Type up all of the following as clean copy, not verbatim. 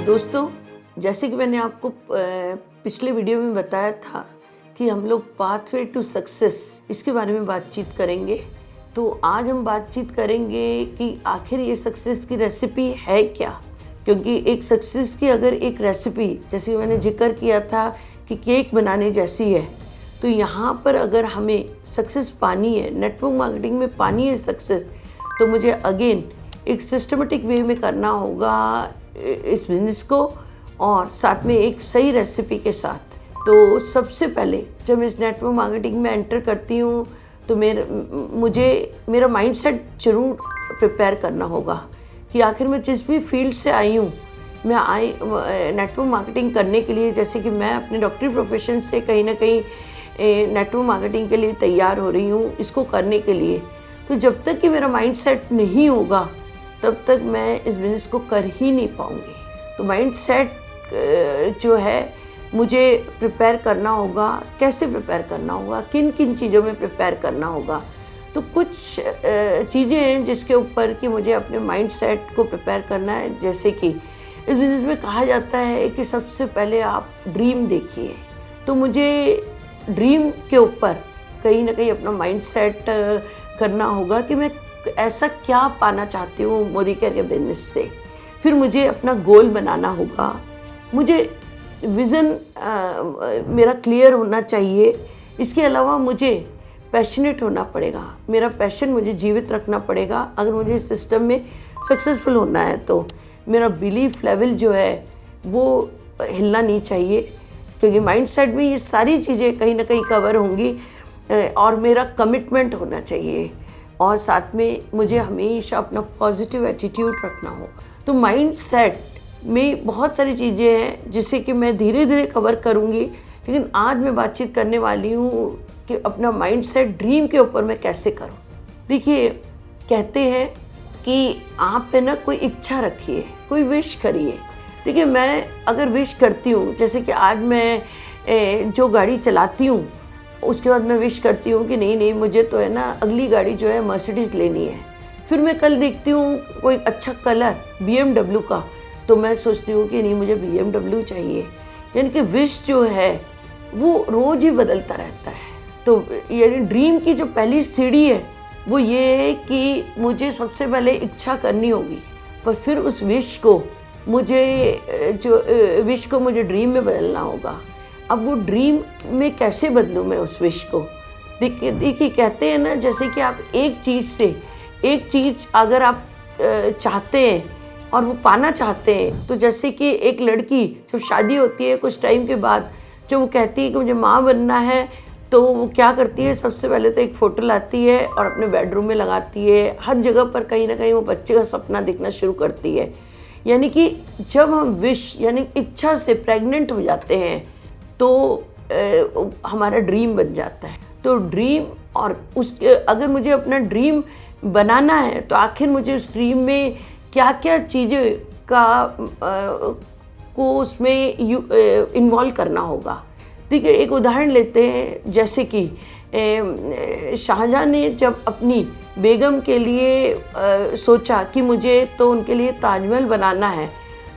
दोस्तों, जैसे कि मैंने आपको पिछले वीडियो में बताया था कि हम लोग पाथवे टू सक्सेस इसके बारे में बातचीत करेंगे। तो आज हम बातचीत करेंगे कि आखिर ये सक्सेस की रेसिपी है क्या। क्योंकि एक सक्सेस की अगर एक रेसिपी, जैसे कि मैंने जिक्र किया था कि केक बनाने जैसी है, तो यहाँ पर अगर हमें सक्सेस पानी है, नेटवर्क मार्केटिंग में पानी है सक्सेस, तो मुझे अगेन एक सिस्टमेटिक वे में करना होगा इस बिजनेस को, और साथ में एक सही रेसिपी के साथ। तो सबसे पहले जब इस नेटवर्क मार्केटिंग में एंटर करती हूँ तो मुझे मेरा माइंडसेट जरूर प्रिपेयर करना होगा कि आखिर मैं जिस भी फील्ड से आई हूँ, मैं नेटवर्क मार्केटिंग करने के लिए, जैसे कि मैं अपने डॉक्टरी प्रोफेशन से कहीं ना कहीं नेटवर्क मार्केटिंग के लिए तैयार हो रही हूँ इसको करने के लिए। तो जब तक कि मेरा माइंडसेट नहीं होगा तब तक मैं इस बिज़नेस को कर ही नहीं पाऊँगी। तो माइंडसेट जो है मुझे प्रिपेयर करना होगा। कैसे प्रिपेयर करना होगा, किन किन चीज़ों में प्रिपेयर करना होगा। तो कुछ चीज़ें हैं जिसके ऊपर कि मुझे अपने माइंडसेट को प्रिपेयर करना है। जैसे कि इस बिज़नेस में कहा जाता है कि सबसे पहले आप ड्रीम देखिए। तो मुझे ड्रीम के ऊपर कहीं ना कहीं अपना माइंडसेट करना होगा कि मैं ऐसा क्या पाना चाहती हूँ मोदी केयर के बिजनेस से। फिर मुझे अपना गोल बनाना होगा, मुझे विज़न मेरा क्लियर होना चाहिए। इसके अलावा मुझे पैशनेट होना पड़ेगा, मेरा पैशन मुझे जीवित रखना पड़ेगा अगर मुझे इस सिस्टम में सक्सेसफुल होना है। तो मेरा बिलीफ लेवल जो है वो हिलना नहीं चाहिए, क्योंकि माइंडसेट में ये सारी चीज़ें कहीं ना कहीं कवर होंगी। और मेरा कमिटमेंट होना चाहिए, और साथ में मुझे हमेशा अपना पॉजिटिव एटीट्यूड रखना होगा। तो माइंडसेट में बहुत सारी चीज़ें हैं जिसे कि मैं धीरे धीरे कवर करूँगी, लेकिन आज मैं बातचीत करने वाली हूँ कि अपना माइंडसेट ड्रीम के ऊपर मैं कैसे करूँ। देखिए, कहते हैं कि आप है ना कोई इच्छा रखिए, कोई विश करिए। देखिए, मैं अगर विश करती हूँ, जैसे कि आज मैं जो गाड़ी चलाती हूँ उसके बाद मैं विश करती हूँ कि नहीं मुझे तो है ना अगली गाड़ी जो है मर्सिडीज़ लेनी है। फिर मैं कल देखती हूँ कोई अच्छा कलर BMW का, तो मैं सोचती हूँ कि नहीं मुझे BMW चाहिए। यानी कि विश जो है वो रोज़ ही बदलता रहता है। तो यानी ड्रीम की जो पहली सीढ़ी है वो ये है कि मुझे सबसे पहले इच्छा करनी होगी, पर फिर उस विश को मुझे ड्रीम में बदलना होगा। अब वो ड्रीम में कैसे बदलूँ मैं उस विश को। देखिए कहते हैं ना, जैसे कि आप एक चीज़ अगर आप चाहते हैं और वो पाना चाहते हैं, तो जैसे कि एक लड़की जब शादी होती है कुछ टाइम के बाद, जब वो कहती है कि मुझे माँ बनना है, तो वो क्या करती है, सबसे पहले तो एक फ़ोटो लाती है और अपने बेडरूम में लगाती है। हर जगह पर कहीं ना कहीं वो बच्चे का सपना दिखना शुरू करती है। यानी कि जब हम विश यानी इच्छा से प्रेग्नेंट हो जाते हैं तो हमारा ड्रीम बन जाता है। तो ड्रीम, और उसके अगर मुझे अपना ड्रीम बनाना है तो आखिर मुझे उस ड्रीम में क्या क्या चीज़ें को उसमें इन्वॉल्व करना होगा। देखिए, एक उदाहरण लेते हैं, जैसे कि शाहजहाँ ने जब अपनी बेगम के लिए सोचा कि मुझे तो उनके लिए ताजमहल बनाना है,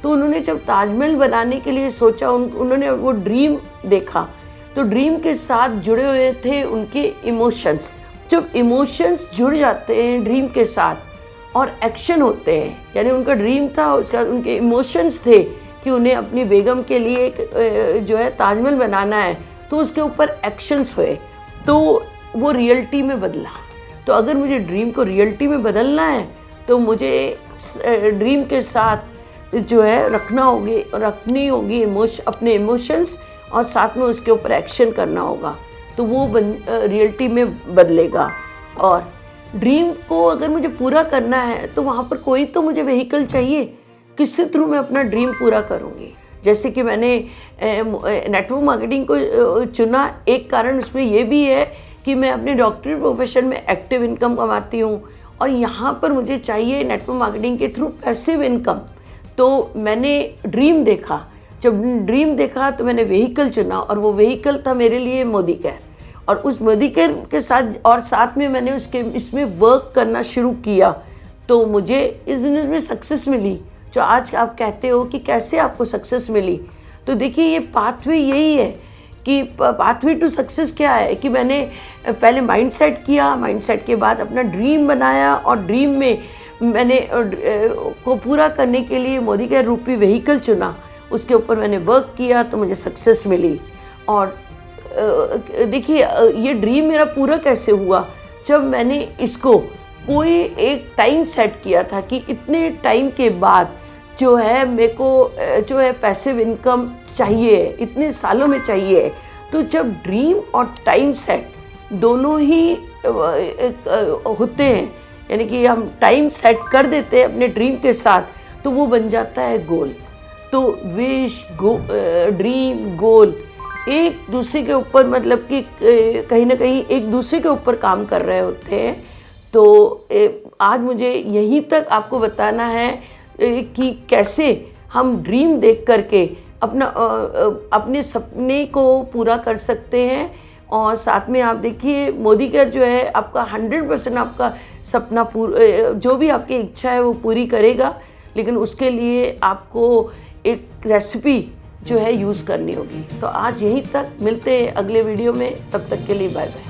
तो उन्होंने जब ताजमहल बनाने के लिए सोचा, उन्होंने वो ड्रीम देखा। तो ड्रीम के साथ जुड़े हुए थे उनके इमोशंस। जब इमोशंस जुड़ जाते हैं ड्रीम के साथ और एक्शन होते हैं, यानी उनका ड्रीम था, उसके बाद उनके इमोशंस थे कि उन्हें अपनी बेगम के लिए जो है ताजमहल बनाना है, तो उसके ऊपर एक्शंस हुए, तो वो रियलिटी में बदला। तो अगर मुझे ड्रीम को रियलिटी में बदलना है तो मुझे ड्रीम के साथ जो है रखनी होगी अपने इमोशंस, और साथ में उसके ऊपर एक्शन करना होगा, तो वो रियलिटी में बदलेगा। और ड्रीम को अगर मुझे पूरा करना है तो वहाँ पर कोई तो मुझे व्हीकल चाहिए, किसके थ्रू मैं अपना ड्रीम पूरा करूँगी। जैसे कि मैंने नेटवर्क मार्केटिंग को चुना, एक कारण उसमें ये भी है कि मैं अपने डॉक्टरी प्रोफेशन में एक्टिव इनकम कमाती हूँ, और यहाँ पर मुझे चाहिए नेटवर्क मार्केटिंग के थ्रू पैसिव इनकम। तो मैंने ड्रीम देखा, जब ड्रीम देखा तो मैंने व्हीकल चुना, और वो व्हीकल था मेरे लिए मोदी केयर। और उस मोदी केयर के साथ में मैंने इसमें वर्क करना शुरू किया, तो मुझे इस बिजनेस में सक्सेस मिली। जो आज आप कहते हो कि कैसे आपको सक्सेस मिली, तो देखिए ये पाथवे यही है कि पाथवे टू सक्सेस क्या है कि मैंने पहले माइंड सेट किया, माइंड सेट के बाद अपना ड्रीम बनाया और ड्रीम में मैंने को पूरा करने के लिए मोदी केयर रूपी व्हीकल चुना, उसके ऊपर मैंने वर्क किया तो मुझे सक्सेस मिली। और देखिए ये ड्रीम मेरा पूरा कैसे हुआ, जब मैंने इसको कोई एक टाइम सेट किया था कि इतने टाइम के बाद जो है मेरे को जो है पैसिव इनकम चाहिए, इतने सालों में चाहिए। तो जब ड्रीम और टाइम सेट दोनों ही होते हैं, यानी कि हम टाइम सेट कर देते हैं अपने ड्रीम के साथ, तो वो बन जाता है गोल। तो विश ड्रीम गोल एक दूसरे के ऊपर मतलब कि कहीं ना कहीं एक दूसरे के ऊपर काम कर रहे होते हैं। तो आज मुझे यहीं तक आपको बताना है कि कैसे हम ड्रीम देख करके अपने सपने को पूरा कर सकते हैं। और साथ में आप देखिए मोदी केयर जो है आपका 100% आपका सपना जो भी आपकी इच्छा है वो पूरी करेगा, लेकिन उसके लिए आपको एक रेसिपी जो है यूज़ करनी होगी। तो आज यहीं तक, मिलते हैं अगले वीडियो में, तब तक के लिए बाय बाय।